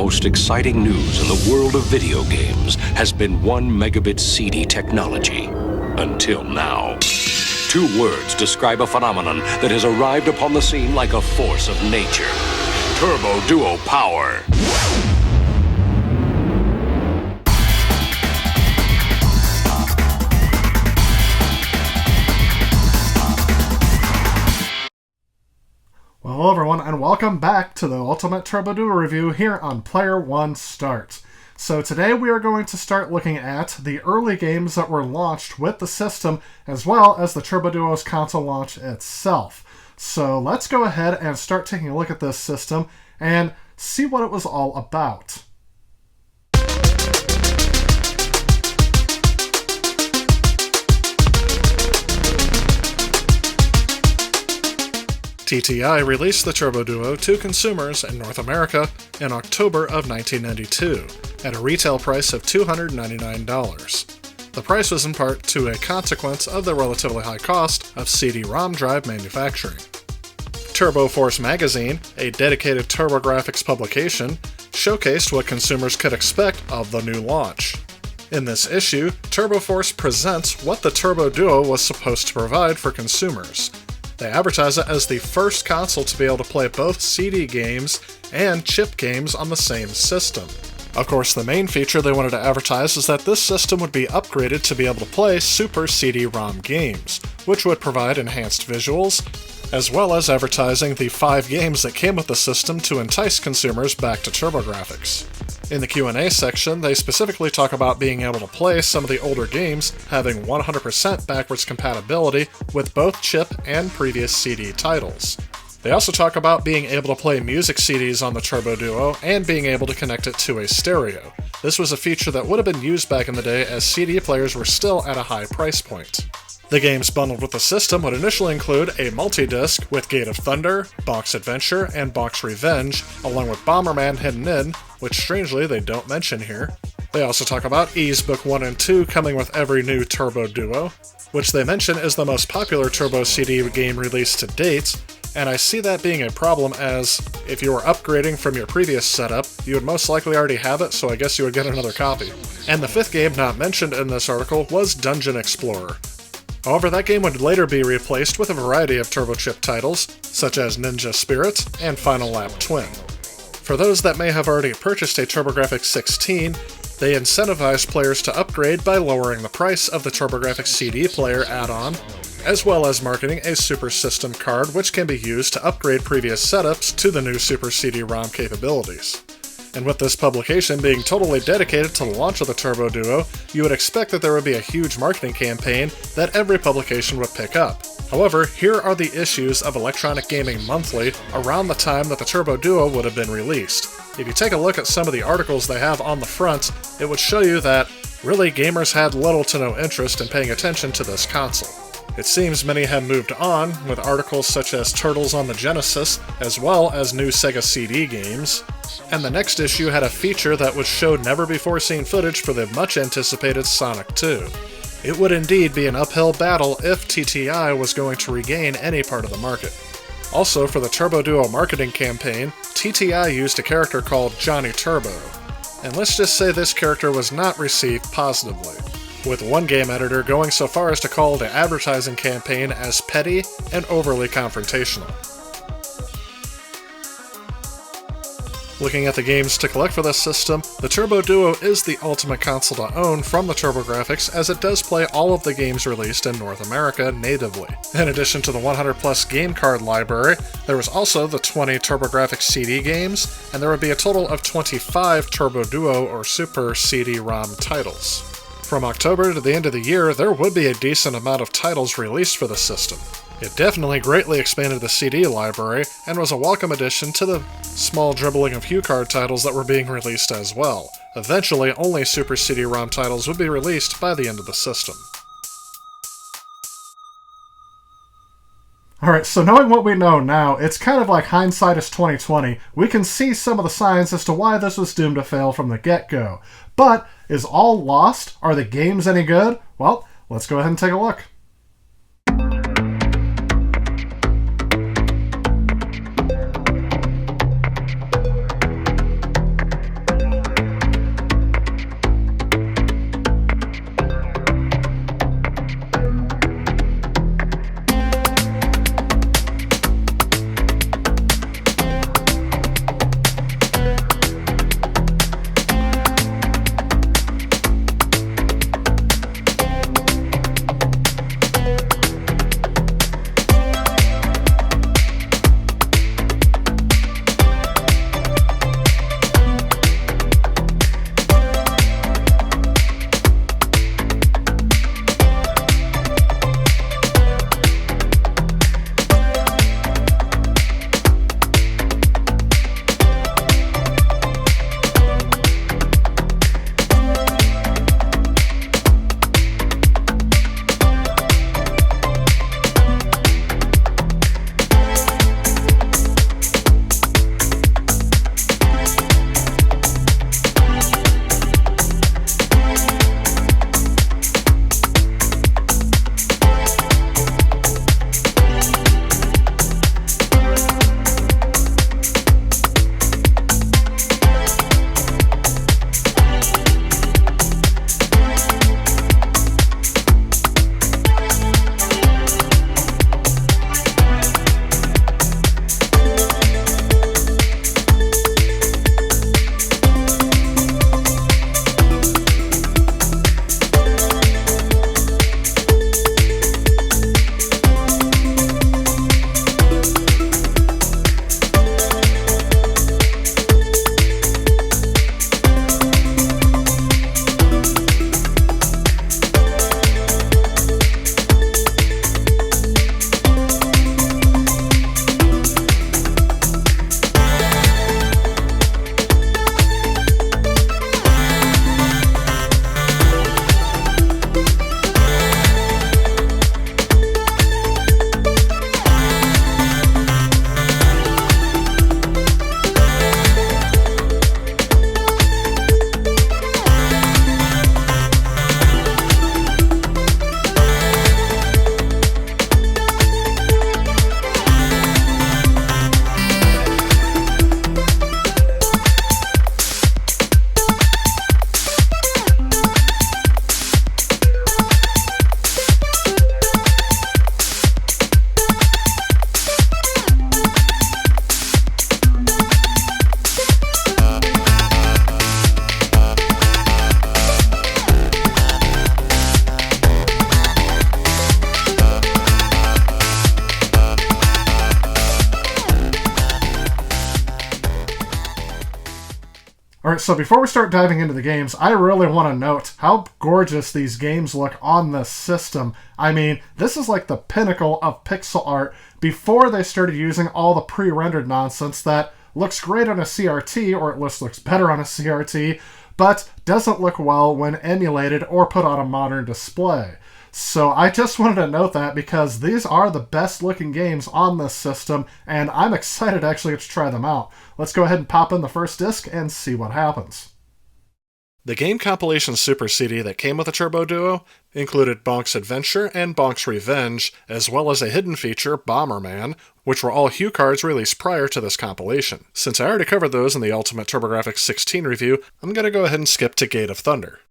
most exciting news in the world of video games has been 1 megabit CD technology. Until now. 2 words describe a phenomenon that has arrived upon the scene like a force of nature. TurboDuo power. Well, hello everyone, and welcome back to the Ultimate TurboDuo review here on Player One Start. So today we are going to start looking at the early games that were launched with the system, as well as the TurboDuo's console launch itself. So let's go ahead and start taking a look at this system and see what it was all about. TTI released the TurboDuo to consumers in North America in October of 1992 at a retail price of $299. The price was in part to a consequence of the relatively high cost of CD-ROM drive manufacturing. TurboForce magazine, a dedicated Turbografx publication, showcased what consumers could expect of the new launch. In this issue, TurboForce presents what the TurboDuo was supposed to provide for consumers. They advertise it as the first console to be able to play both CD games and chip games on the same system. Of course, the main feature they wanted to advertise is that this system would be upgraded to be able to play Super CD-ROM games, which would provide enhanced visuals, as well as advertising the 5 games that came with the system to entice consumers back to Turbografx. In the Q&A section, they specifically talk about being able to play some of the older games having 100% backwards compatibility with both chip and previous CD titles. They also talk about being able to play music CDs on the TurboDuo and being able to connect it to a stereo. This was a feature that would have been used back in the day as CD players were still at a high price point. The games bundled with the system would initially include a multidisc with Gate of Thunder, Bonk's Adventure, and Bonk's Revenge, along with Bomberman Hidden In, which strangely they don't mention here. They also talk about Ys Book 1 and 2 coming with every new TurboDuo, which they mention is the most popular Turbo CD game released to date, and I see that being a problem as, if you were upgrading from your previous setup, you would most likely already have it, so I guess you would get another copy. And the 5th game not mentioned in this article was Dungeon Explorer. However, that game would later be replaced with a variety of TurboChip titles, such as Ninja Spirit and Final Lap Twin. For those that may have already purchased a TurboGrafx 16, they incentivize players to upgrade by lowering the price of the TurboGrafx CD player add-on, as well as marketing a Super System card which can be used to upgrade previous setups to the new Super CD-ROM capabilities. And with this publication being totally dedicated to the launch of the TurboDuo, you would expect that there would be a huge marketing campaign that every publication would pick up. However, here are the issues of Electronic Gaming Monthly around the time that the TurboDuo would have been released. If you take a look at some of the articles they have on the front, it would show you that really gamers had little to no interest in paying attention to this console. It seems many have moved on, with articles such as Turtles on the Genesis, as well as new Sega CD games. And the next issue had a feature that would show never-before-seen footage for the much-anticipated Sonic 2. It would indeed be an uphill battle if TTI was going to regain any part of the market. Also, for the TurboDuo marketing campaign, TTI used a character called Johnny Turbo. And let's just say this character was not received positively, with one game editor going so far as to call the advertising campaign as petty and overly confrontational. Looking at the games to collect for this system, the TurboDuo is the ultimate console to own from the Turbografx, as it does play all of the games released in North America natively. In addition to the 100-plus game card library, there was also the 20 Turbografx CD games, and there would be a total of 25 TurboDuo or Super CD-ROM titles. From October to the end of the year, there would be a decent amount of titles released for the system. It definitely greatly expanded the CD library, and was a welcome addition to the small dribbling of HuCard titles that were being released as well. Eventually, only Super CD-ROM titles would be released by the end of the system. Alright, so knowing what we know now, it's kind of like hindsight is 20/20. We can see some of the signs as to why this was doomed to fail from the get-go. But, is all lost? Are the games any good? Well, let's go ahead and take a look. Alright, so before we start diving into the games, I really want to note how gorgeous these games look on this system. I mean, this is like the pinnacle of pixel art before they started using all the pre-rendered nonsense that looks great on a CRT, or at least looks better on a CRT, but doesn't look well when emulated or put on a modern display. So I just wanted to note that because these are the best looking games on this system, and I'm excited to actually get to try them out. Let's go ahead and pop in the first disc and see what happens. The game compilation Super CD that came with the TurboDuo included Bonk's Adventure and Bonk's Revenge, as well as a hidden feature, Bomberman, which were all Hue cards released prior to this compilation. Since I already covered those in the Ultimate Turbografx 16 review, I'm going to go ahead and skip to Gate of Thunder.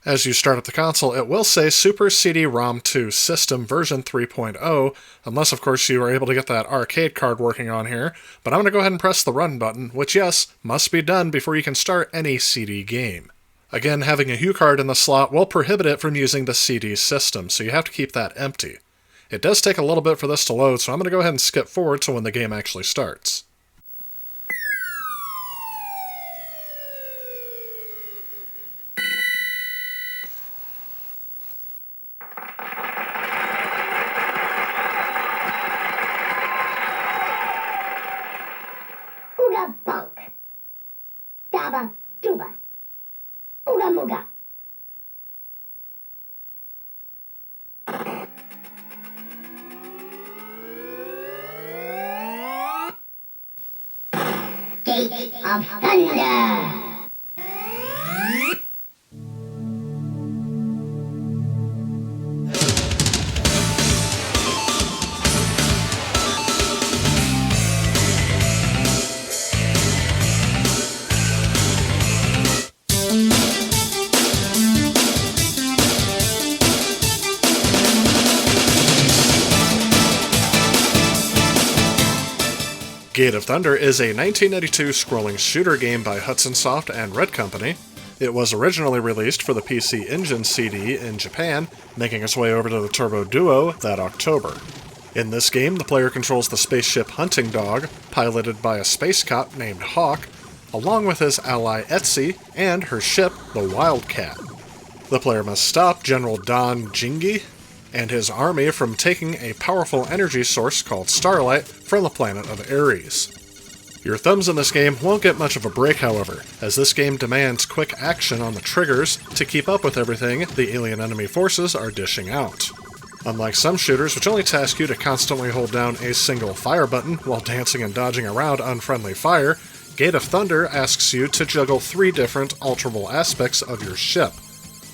As you start up the console, it will say Super CD-ROM 2 System version 3.0, unless of course you are able to get that arcade card working on here, but I'm going to go ahead and press the run button, which yes, must be done before you can start any CD game. Again, having a Hue card in the slot will prohibit it from using the CD system, so you have to keep that empty. It does take a little bit for this to load, so I'm going to go ahead and skip forward to when the game actually starts. Ooga bonk. Daba duba. Ooga mooga. Gate of Thunder. Gate of Thunder is a 1992 scrolling shooter game by Hudson Soft and Red Company. It was originally released for the PC Engine CD in Japan, making its way over to the TurboDuo that October. In this game, the player controls the spaceship Hunting Dog, piloted by a space cop named Hawk, along with his ally Etsy and her ship, the Wildcat. The player must stop General Don Jingi and his army from taking a powerful energy source called Starlight from the planet of Ares. Your thumbs in this game won't get much of a break, however, as this game demands quick action on the triggers to keep up with everything the alien enemy forces are dishing out. Unlike some shooters, which only task you to constantly hold down a single fire button while dancing and dodging around unfriendly fire, Gate of Thunder asks you to juggle 3 different alterable aspects of your ship.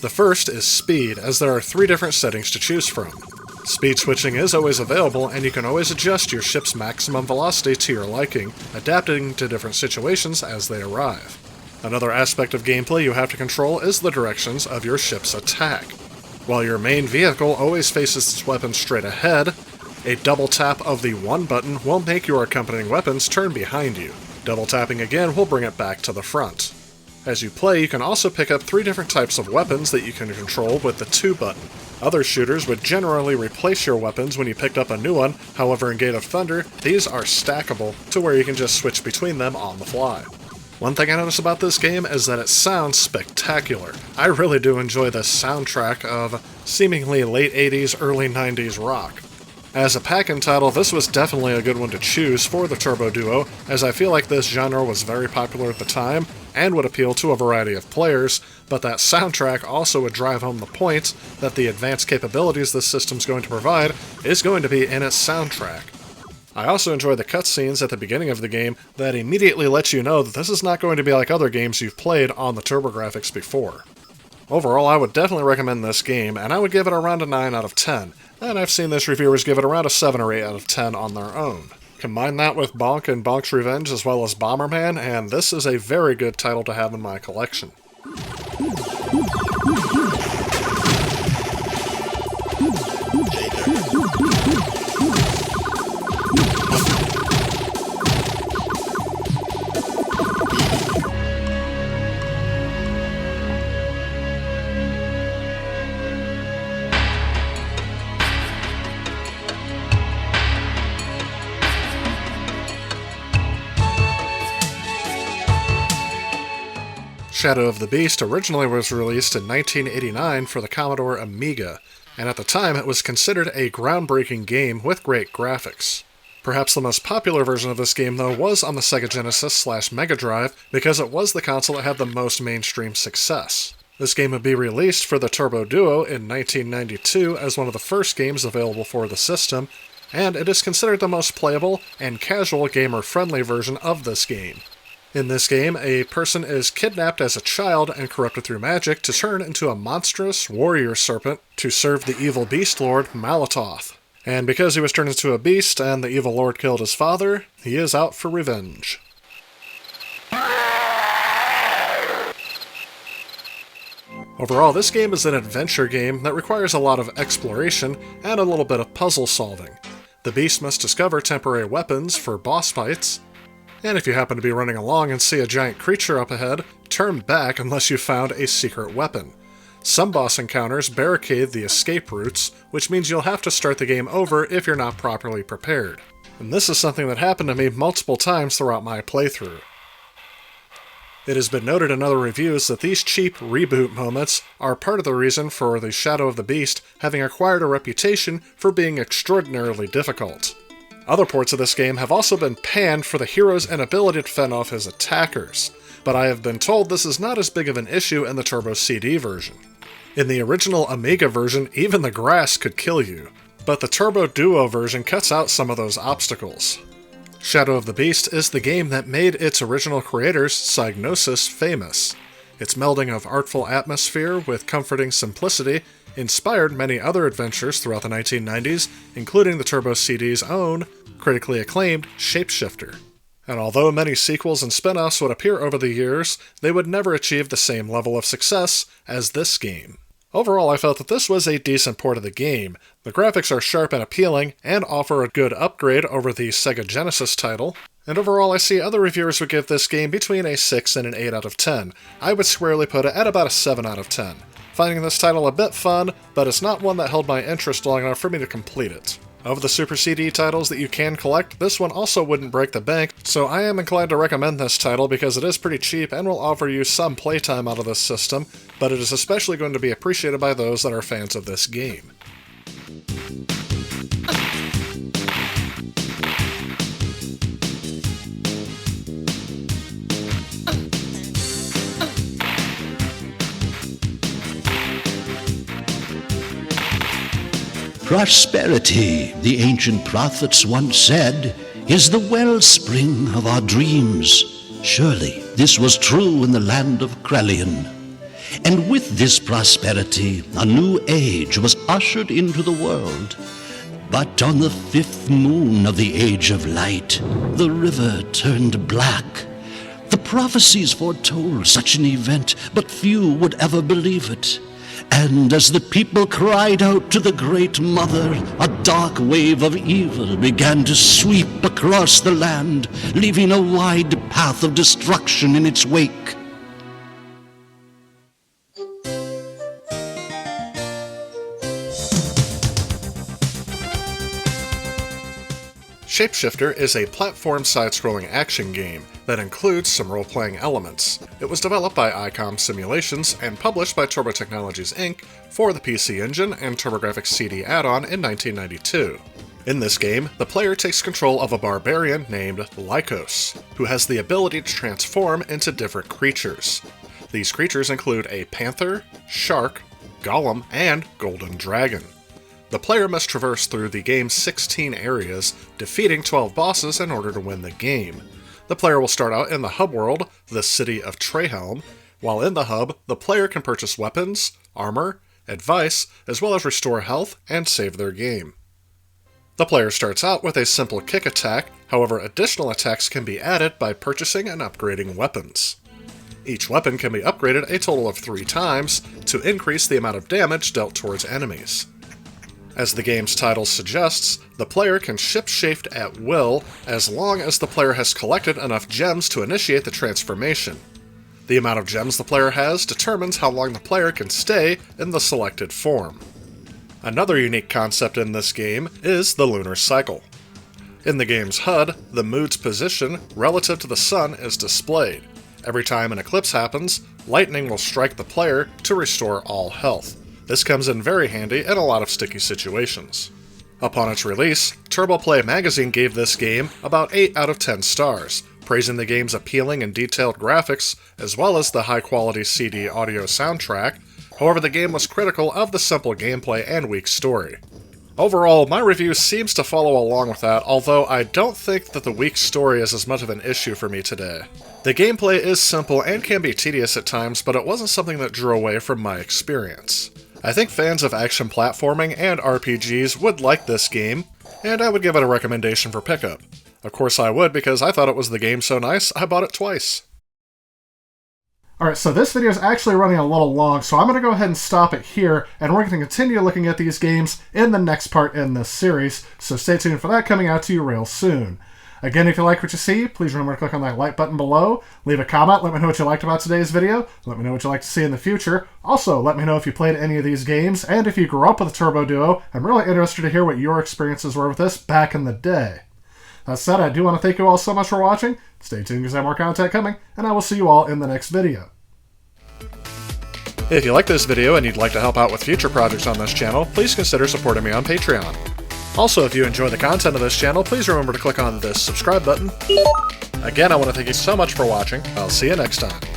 The first is speed, as there are 3 different settings to choose from. Speed switching is always available, and you can always adjust your ship's maximum velocity to your liking, adapting to different situations as they arrive. Another aspect of gameplay you have to control is the directions of your ship's attack. While your main vehicle always faces its weapon straight ahead, a double tap of the 1 button will make your accompanying weapons turn behind you. Double tapping again will bring it back to the front. As you play, you can also pick up 3 different types of weapons that you can control with the 2 button. Other shooters would generally replace your weapons when you picked up a new one, however in Gate of Thunder, these are stackable to where you can just switch between them on the fly. One thing I notice about this game is that it sounds spectacular. I really do enjoy the soundtrack of seemingly late 80s, early 90s rock. As a pack-in title, this was definitely a good one to choose for the TurboDuo, as I feel like this genre was very popular at the time and would appeal to a variety of players, but that soundtrack also would drive home the point that the advanced capabilities this system's going to provide is going to be in its soundtrack. I also enjoy the cutscenes at the beginning of the game that immediately let you know that this is not going to be like other games you've played on the Turbografx before. Overall, I would definitely recommend this game, and I would give it around a 9 out of 10, and I've seen this reviewers give it around a 7 or 8 out of 10 on their own. Combine that with Bonk and Bonk's Revenge as well as Bomberman, and this is a very good title to have in my collection. Shadow of the Beast originally was released in 1989 for the Commodore Amiga, and at the time it was considered a groundbreaking game with great graphics. Perhaps the most popular version of this game, though, was on the Sega Genesis/Mega Drive because it was the console that had the most mainstream success. This game would be released for the TurboDuo in 1992 as one of the first games available for the system, and it is considered the most playable and casual gamer-friendly version of this game. In this game, a person is kidnapped as a child and corrupted through magic to turn into a monstrous warrior serpent to serve the evil beast lord Malatoth. And because he was turned into a beast and the evil lord killed his father, he is out for revenge. Overall, this game is an adventure game that requires a lot of exploration and a little bit of puzzle solving. The beast must discover temporary weapons for boss fights, and if you happen to be running along and see a giant creature up ahead, turn back unless you've found a secret weapon. Some boss encounters barricade the escape routes, which means you'll have to start the game over if you're not properly prepared. And this is something that happened to me multiple times throughout my playthrough. It has been noted in other reviews that these cheap reboot moments are part of the reason for the Shadow of the Beast having acquired a reputation for being extraordinarily difficult. Other ports of this game have also been panned for the hero's inability to fend off his attackers, but I have been told this is not as big of an issue in the Turbo CD version. In the original Amiga version, even the grass could kill you, but the TurboDuo version cuts out some of those obstacles. Shadow of the Beast is the game that made its original creators, Psygnosis, famous. Its melding of artful atmosphere with comforting simplicity inspired many other adventures throughout the 1990s, including the Turbo CD's own, critically acclaimed Shapeshifter. And although many sequels and spin-offs would appear over the years, they would never achieve the same level of success as this game. Overall, I felt that this was a decent port of the game. The graphics are sharp and appealing, and offer a good upgrade over the Sega Genesis title. And overall, I see other reviewers would give this game between a 6 and an 8 out of 10. I would squarely put it at about a 7 out of 10. Finding this title a bit fun, but it's not one that held my interest long enough for me to complete it. Of the Super CD titles that you can collect, this one also wouldn't break the bank, so I am inclined to recommend this title because it is pretty cheap and will offer you some playtime out of this system, but it is especially going to be appreciated by those that are fans of this game. Prosperity, the ancient prophets once said, is the wellspring of our dreams. Surely this was true in the land of Krelian. And with this prosperity, a new age was ushered into the world. But on the 5th moon of the Age of Light, the river turned black. The prophecies foretold such an event, but few would ever believe it. And as the people cried out to the Great Mother, a dark wave of evil began to sweep across the land, leaving a wide path of destruction in its wake. Shapeshifter is a platform side-scrolling action game that includes some role-playing elements. It was developed by ICOM Simulations and published by Turbo Technologies Inc. for the PC Engine and Turbografx CD add-on in 1992. In this game, the player takes control of a barbarian named Lycos, who has the ability to transform into different creatures. These creatures include a panther, shark, golem, and golden dragon. The player must traverse through the game's 16 areas, defeating 12 bosses in order to win the game. The player will start out in the hub world, the city of Trehelm. While in the hub, the player can purchase weapons, armor, advice, as well as restore health and save their game. The player starts out with a simple kick attack, however additional attacks can be added by purchasing and upgrading weapons. Each weapon can be upgraded a total of 3 times to increase the amount of damage dealt towards enemies. As the game's title suggests, the player can ship-shape at will as long as the player has collected enough gems to initiate the transformation. The amount of gems the player has determines how long the player can stay in the selected form. Another unique concept in this game is the lunar cycle. In the game's HUD, the moon's position relative to the sun is displayed. Every time an eclipse happens, lightning will strike the player to restore all health. This comes in very handy in a lot of sticky situations. Upon its release, TurboPlay magazine gave this game about 8 out of 10 stars, praising the game's appealing and detailed graphics, as well as the high-quality CD audio soundtrack. However, the game was critical of the simple gameplay and weak story. Overall, my review seems to follow along with that, although I don't think that the weak story is as much of an issue for me today. The gameplay is simple and can be tedious at times, but it wasn't something that drew away from my experience. I think fans of action platforming and RPGs would like this game, and I would give it a recommendation for pickup. Of course I would, because I thought it was the game so nice, I bought it twice. Alright, so this video is actually running a little long, so I'm going to go ahead and stop it here, and we're going to continue looking at these games in the next part in this series, so stay tuned for that coming out to you real soon. Again, if you like what you see, please remember to click on that like button below, leave a comment, let me know what you liked about today's video, let me know what you'd like to see in the future. Also, let me know if you played any of these games, and if you grew up with TurboDuo. I'm really interested to hear what your experiences were with this back in the day. That said, I do want to thank you all so much for watching. Stay tuned because I have more content coming, and I will see you all in the next video. If you like this video and you'd like to help out with future projects on this channel, please consider supporting me on Patreon. Also, if you enjoy the content of this channel, please remember to click on this subscribe button. Again, I want to thank you so much for watching. I'll see you next time.